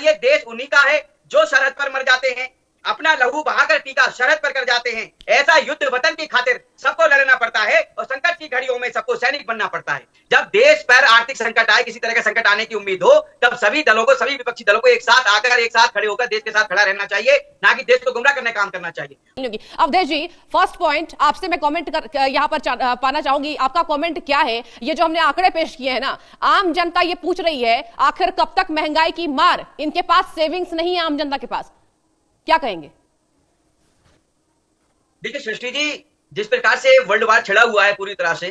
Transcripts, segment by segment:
ये देश उन्हीं का है जो सरहद पर मर जाते हैं, अपना लहू बहाकर टीका सरहद पर कर जाते हैं। ऐसा युद्ध वतन की खातिर सबको लड़ना पड़ता है और संकट की घड़ियों में सबको सैनिक बनना पड़ता है। जब देश पर आर्थिक संकट आए, किसी तरह का संकट आने की उम्मीद हो, तब सभी दलों को, सभी विपक्षी दलों को एक साथ आकर, एक साथ खड़े होकर देश के साथ खड़ा रहना चाहिए, ना कि देश को गुमराह करने का काम करना चाहिए। अवधेश जी, फर्स्ट पॉइंट आपसे मैं कमेंट यहां पर पाना चाहूंगी, आपका कमेंट क्या है? ये जो हमने आंकड़े पेश किए हैं ना, आम जनता ये पूछ रही है आखिर कब तक महंगाई की मार, इनके पास सेविंग्स नहीं है आम जनता के पास, क्या कहेंगे? देखिए सृष्टि जी, जिस प्रकार से वर्ल्ड वार छिड़ा हुआ है पूरी तरह से,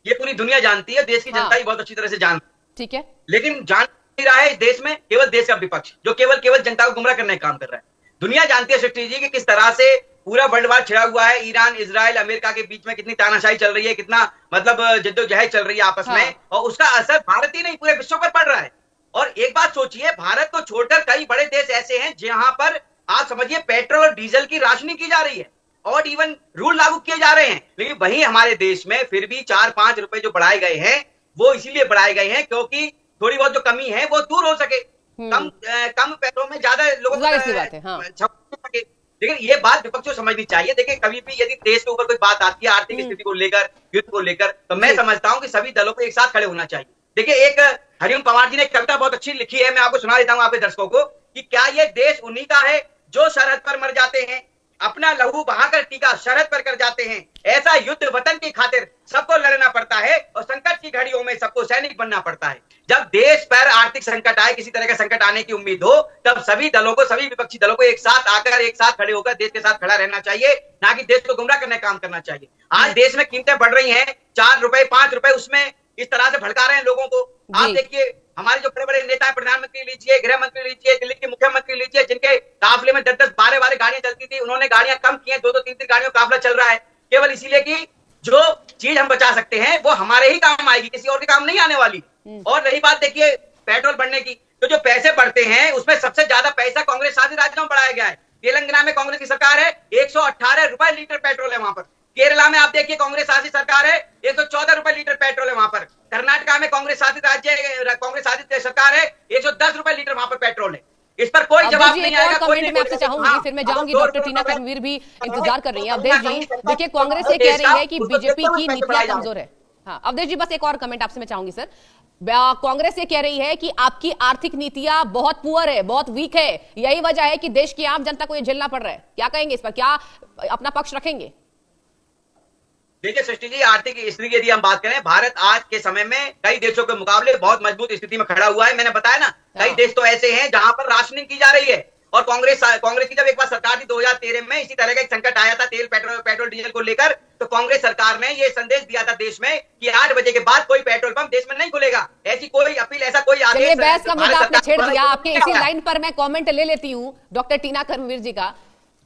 ये पूरी दुनिया जानती है, देश की जनता भी बहुत अच्छी तरह से जानती है। ठीक है, लेकिन जान नहीं रहा है इस देश में केवल देश का विपक्ष, जो केवल जनता को गुमराह करने का काम कर रहा है। दुनिया जानती है सृष्टि जी कि किस तरह से पूरा वर्ल्ड वार छिड़ा हुआ है। ईरान, इजराइल, अमेरिका के बीच में कितनी तानाशाही चल रही है, कितना मतलब जद्दोजहद चल रही है आपस में, और उसका असर भारत ही नहीं पूरे विश्व पर पड़ रहा है। और एक बात सोचिए, भारत को छोड़कर कई बड़े देश ऐसे हैं जहां पर आप समझिए पेट्रोल और डीजल की राशनिंग की जा रही है और इवन रूल लागू किए जा रहे हैं। लेकिन वहीं हमारे देश में फिर भी 4-5 रुपए जो बढ़ाए गए हैं, वो इसीलिए बढ़ाए गए हैं क्योंकि थोड़ी बहुत जो कमी है वो दूर हो सके, कम पैसों में ज्यादा लोगों को सके। लेकिन ये बात विपक्ष को समझनी चाहिए। देखिए, कभी भी यदि देश के ऊपर कोई बात आती है आर्थिक स्थिति को लेकर, युद्ध को लेकर, तो मैं समझता हूं कि सभी दलों को एक साथ खड़े होना चाहिए। देखिए, एक हरिओम पवार जी ने एक कविता बहुत अच्छी लिखी है, मैं आपको सुना देता हूं आपके दर्शकों को, कि क्या ये देश उन्हीं का है जो सरहद पर मर जाते हैं, अपना लहू बहाकर टीका सरहद पर कर जाते हैं। ऐसा युद्ध वतन की खातिर सबको लड़ना पड़ता है और संकट की घड़ियों में सबको सैनिक बनना पड़ता है। जब देश पर आर्थिक संकट आए, किसी तरह का संकट आने की उम्मीद हो, तब सभी दलों को, सभी विपक्षी दलों को एक साथ आकर, एक साथ खड़े होकर देश के साथ खड़ा रहना चाहिए, ना कि देश को गुमराह करने का काम करना चाहिए। आज देश में कीमतें बढ़ रही हैं, 4 रुपए 5 रुपए, उसमें इस तरह से भड़का रहे हैं लोगों को। आप देखिए, हमारे जो बड़े बड़े नेता है, प्रधानमंत्री लीजिए, गृह मंत्री लीजिए, दिल्ली के मुख्यमंत्री लीजिए, जिनके काफिले में 10-10 12-12 गाड़ियां चलती थी, उन्होंने गाड़ियां कम की हैं, 2-2 3-3 गाड़ियों का काफिला चल रहा है, केवल इसीलिए कि जो चीज हम बचा सकते हैं वो हमारे ही काम आएगी, किसी और के काम नहीं आने वाली। और रही बात देखिए पेट्रोल बढ़ने की, तो जो पैसे बढ़ते हैं उसमें सबसे ज्यादा पैसा कांग्रेस शासित राज्यों में बढ़ाया गया है। तेलंगाना में कांग्रेस की सरकार है, 118 रुपए लीटर पेट्रोल है वहां पर। केरला में आप देखिए कांग्रेस शासित सरकार है, 114 रुपए लीटर पेट्रोल है वहां पर। कर्नाटका में कांग्रेस शासित सरकार है, 110 रुपए लीटर वहां पर पेट्रोल है। इस पर कोई जवाब नहीं आएगा। कोई नहीं, मैं आपसे चाहूंगी, फिर मैं जाऊंगी, डॉक्टर टीना कर्मवीर भी इंतजार कर रही है। अवधेश जी, देखिए कांग्रेस ये कह रही है कि बीजेपी की नीतियां कमजोर है। हाँ अवधेश जी, बस एक और कमेंट आपसे मैं चाहूंगी सर। कांग्रेस ये कह रही है कि आपकी आर्थिक नीतियां बहुत पुअर है, बहुत वीक है, यही वजह है कि देश की आम जनता को ये झेलना पड़ रहा है। क्या कहेंगे इस पर, क्या अपना पक्ष रखेंगे? देखिए सृष्टि जी, आर्थिक स्थिति की यदि हम बात करें, भारत आज के समय में कई देशों के मुकाबले बहुत मजबूत स्थिति में खड़ा हुआ है। मैंने बताया ना, कई देश तो ऐसे हैं जहां पर राशनिंग की जा रही है। और कांग्रेस की जब एक बार सरकार थी 2013 में, इसी तरह का एक संकट आया था तेल पेट्रोल डीजल को लेकर, तो कांग्रेस सरकार ने ये संदेश दिया था देश में कि 8 बजे के बाद कोई पेट्रोल पंप देश में नहीं खुलेगा। ऐसी कोई अपील, ऐसा कोई आदेश बहस का मुद्दा आपने छेड़ दिया। आपके इसी लाइन पर मैं कमेंट ले लेती हूँ डॉक्टर टीना कर्मवीर जी का।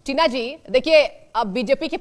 टीना जी, देखिए अब बीजेपी की